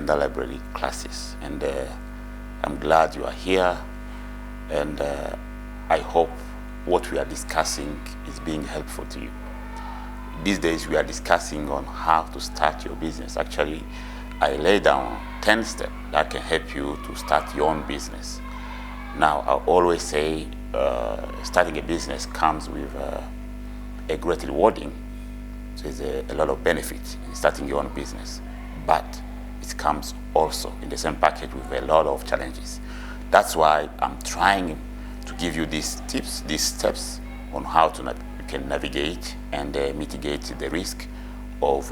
Gender Library classes, and I'm glad you are here, and I hope what we are discussing is being helpful to you. These days we are discussing on how to start your business. Actually, I lay down 10 steps that can help you to start your own business. Now, I always say starting a business comes with a great rewarding. So there's a lot of benefit in starting your own business, but it comes also in the same package with a lot of challenges. That's why I'm trying to give you these tips, these steps on how to you can navigate and mitigate the risk of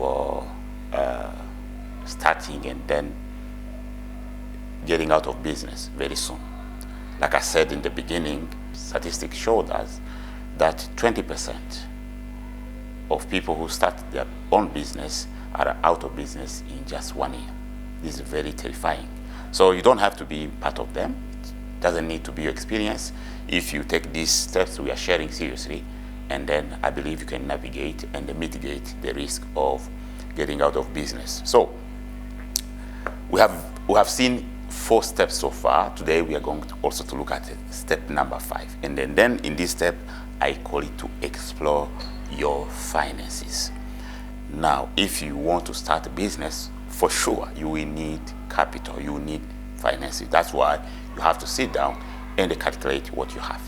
starting and then getting out of business very soon. Like I said in the beginning, statistics showed us that 20% of people who start their own business are out of business in just 1 year. This is very terrifying. So you don't have to be part of them. It doesn't need to be your experience. If you take these steps we are sharing seriously, and then I believe you can navigate and mitigate the risk of getting out of business. So we have seen 4 steps so far. Today we are going to also to look at step number 5. And then in this step, I call it to explore your finances. Now, if you want to start a business, for sure you will need capital, you will need finances. That's why you have to sit down and calculate what you have.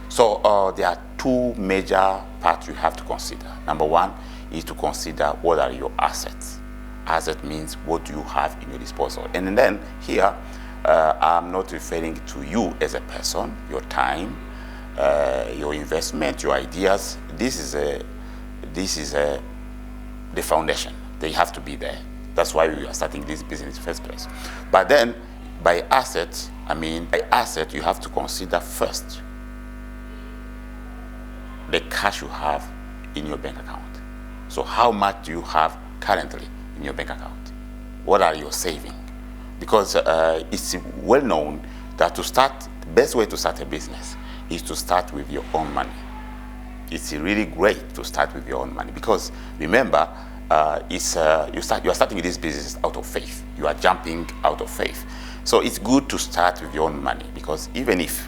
So there are 2 major parts you have to consider. Number 1 is to consider what are your assets. Asset means what do you have in your disposal. And then here, I'm not referring to you as a person, your time, your investment, your ideas. This is the foundation. They have to be there. That's why we are starting this business in the first place. But then, by asset, you have to consider first the cash you have in your bank account. So how much do you have currently in your bank account? What are your savings? Because it's well known that the best way to start a business is to start with your own money. It's really great to start with your own money because remember, you are starting this business out of faith. You are jumping out of faith. So it's good to start with your own money because even if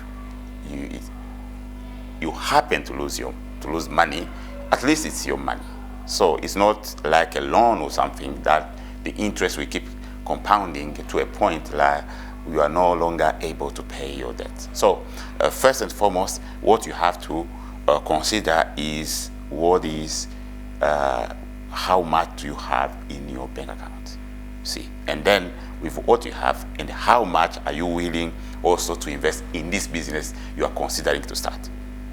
you happen to lose money, at least it's your money. So it's not like a loan or something that the interest will keep compounding to a point like you are no longer able to pay your debt. So first and foremost, what you have to consider is how much do you have in your bank account. See, and then with what you have and how much are you willing also to invest in this business you are considering to start.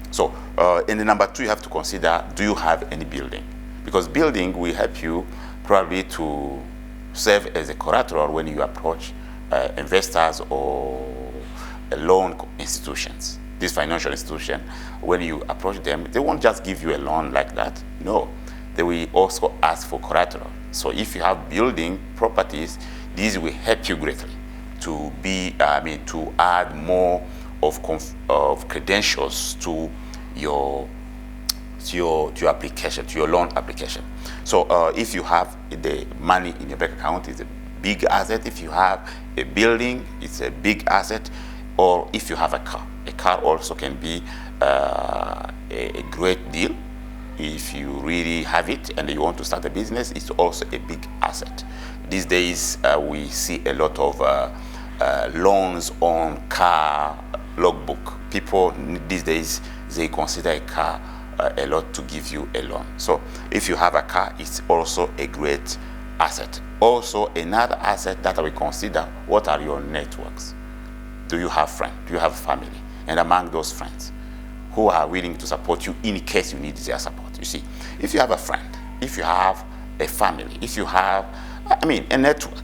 So in the number 2, you have to consider, do you have any building? Because building will help you probably to serve as a collateral when you approach investors or loan institutions. These financial institutions, when you approach them, they won't just give you a loan like that. No, they will also ask for collateral. So if you have building properties, these will help you greatly to add more of credentials to your application, to your loan application. So if you have the money in your bank account, it's a big asset. If you have a building, it's a big asset. Or if you have a car also can be a great deal. If you really have it and you want to start a business, it's also a big asset. These days, we see a lot of loans on car logbook. People these days, they consider a car a lot to give you a loan. So if you have a car, it's also a great asset. Also, another asset that we consider, what are your networks? Do you have friends? Do you have family? And among those friends, who are willing to support you in case you need their support? You see, if you have a friend, if you have a family, if you have, a network,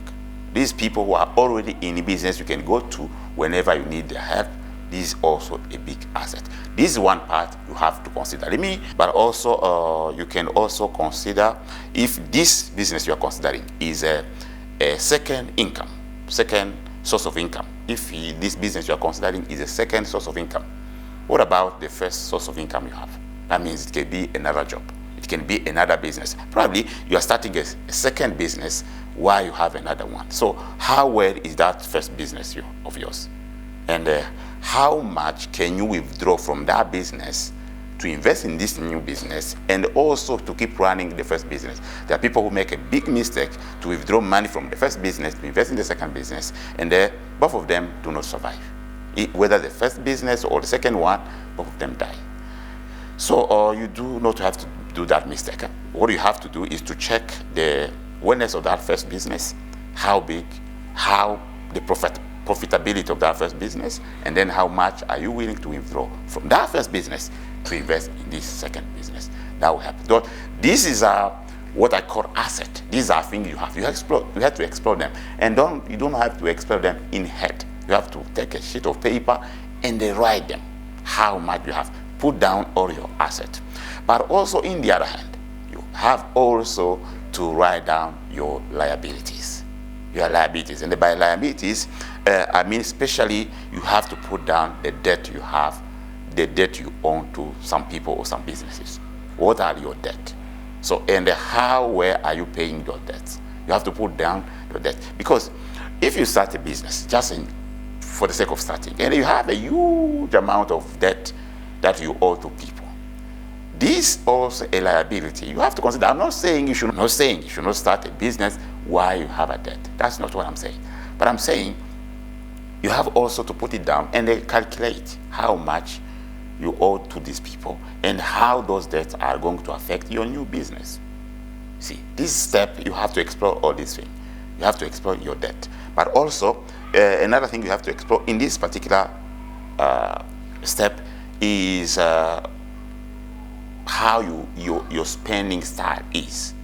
these people who are already in business you can go to whenever you need their help, this is also a big asset. This is one part you have to consider. But also you can also consider if this business you are considering is a second source of income. If this business you are considering is a second source of income, what about the first source of income you have? That means it can be another job. It can be another business. Probably you are starting a second business why you have another one. So how well is that first business of yours? And how much can you withdraw from that business to invest in this new business and also to keep running the first business? There are people who make a big mistake to withdraw money from the first business to invest in the second business, and both of them do not survive. Whether the first business or the second one, both of them die. So you do not have to do that mistake. What you have to do is to check the awareness of that first business, how big, how the profitability of that first business, and then how much are you willing to withdraw from that first business to invest in this second business. That will happen. So this is what I call asset. These are things you have to explore them, and you don't have to explore them in head. You have to take a sheet of paper and write them how much you have. Put down all your assets. But also, in the other hand, you have also to write down your liabilities. Your liabilities. And by liabilities, I mean especially you have to put down the debt you have, the debt you own to some people or some businesses. What are your debt? So, and where are you paying your debts? You have to put down your debt. Because if you start a business, for the sake of starting, and you have a huge amount of debt that you owe to people, this also a liability you have to consider. I'm not saying you should not start a business while you have a debt. That's not what I'm saying. But I'm saying you have also to put it down and calculate how much you owe to these people and how those debts are going to affect your new business. See, this step, you have to explore all these things. You have to explore your debt. But also, another thing you have to explore in this particular step is how your spending style is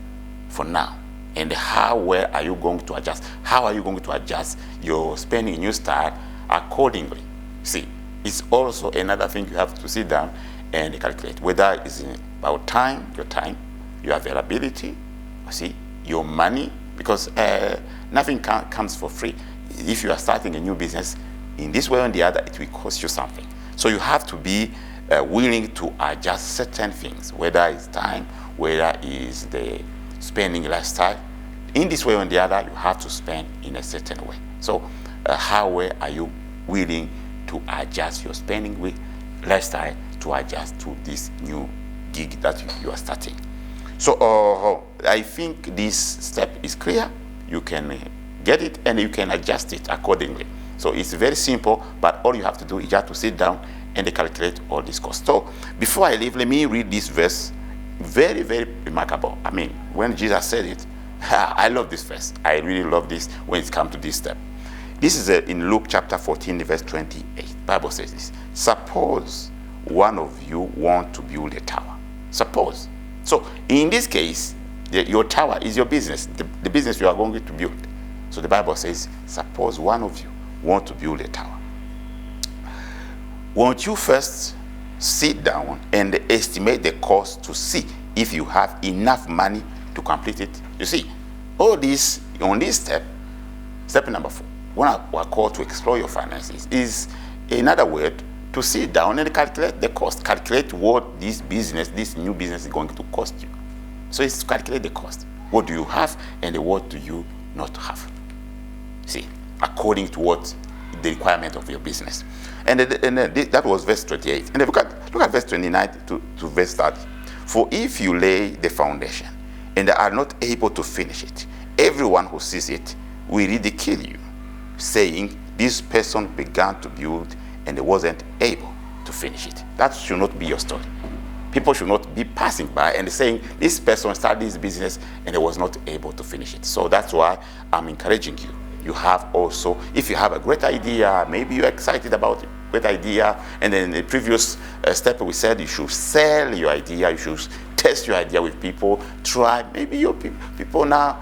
for now, and where are you going to adjust? How are you going to adjust your spending new style accordingly? See, it's also another thing you have to sit down and calculate, whether it's about your availability, see, your money, because nothing comes for free. If you are starting a new business, in this way or the other, it will cost you something. So you have to be willing to adjust certain things, whether it's time, whether it's the spending lifestyle. In this way or the other, you have to spend in a certain way. So how are you willing to adjust your spending lifestyle to adjust to this new gig that you are starting? So I think this step is clear. You can get it and you can adjust it accordingly. So it's very simple, but all you have to do is just to sit down and calculate all these costs. So before I leave, let me read this verse. Very, very remarkable. I mean, when Jesus said it, I love this verse. I really love this when it comes to this step. This is in Luke chapter 14, verse 28. The Bible says this. Suppose one of you want to build a tower. Suppose. So in this case, your tower is your business, the business you are going to build. So the Bible says, suppose one of you want to build a tower. Won't you first sit down and estimate the cost to see if you have enough money to complete it? You see, all this, on this step number 4, when we're called to explore your finances, is another word to sit down and calculate the cost. Calculate what this new business is going to cost you. So it's to calculate the cost. What do you have and what do you not have? See, according to what the requirement of your business. And that was verse 28. And look at verse 29 to verse 30. For if you lay the foundation and are not able to finish it, everyone who sees it will ridicule you, saying, this person began to build and wasn't able to finish it. That should not be your story. People should not be passing by and saying, this person started this business and was not able to finish it. So that's why I'm encouraging you. You have also, if you have a great idea, maybe you're excited about it, great idea, and then the previous step we said you should sell your idea, you should test your idea with people, try, maybe your people now,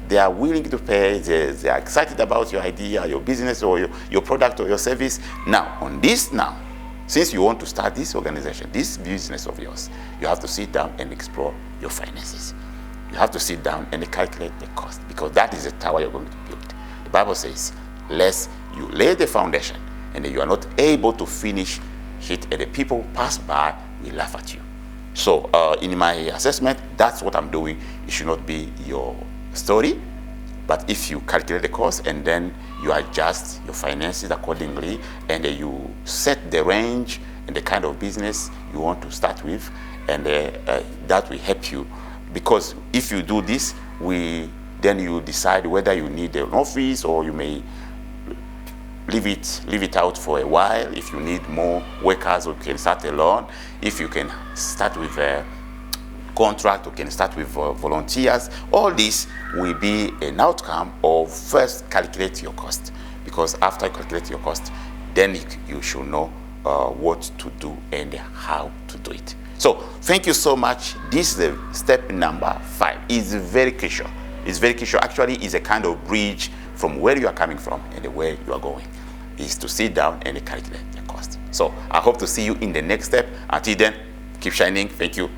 they are willing to pay, they are excited about your idea, your business, or your product or your service. Now, since you want to start this organization, this business of yours, you have to sit down and explore your finances. You have to sit down and calculate the cost, because that is the tower you're going to build. The Bible says, lest you lay the foundation and you are not able to finish it, and the people pass by will laugh at you. So in my assessment, that's what I'm doing. It should not be your story. But if you calculate the cost and then you adjust your finances accordingly, and you set the range and the kind of business you want to start with, and that will help you. Because if you do this, then you decide whether you need an office, or you may leave it out for a while. If you need more workers, you can start alone. If you can start with a contract, you can start with volunteers. All this will be an outcome of first calculate your cost, because after you calculate your cost, then you should know what to do and how to do it. So thank you so much. This is step number 5. It's very crucial. It's very crucial. Actually, it's a kind of bridge from where you are coming from and where you are going, is to sit down and calculate the cost. So I hope to see you in the next step. Until then, keep shining. Thank you.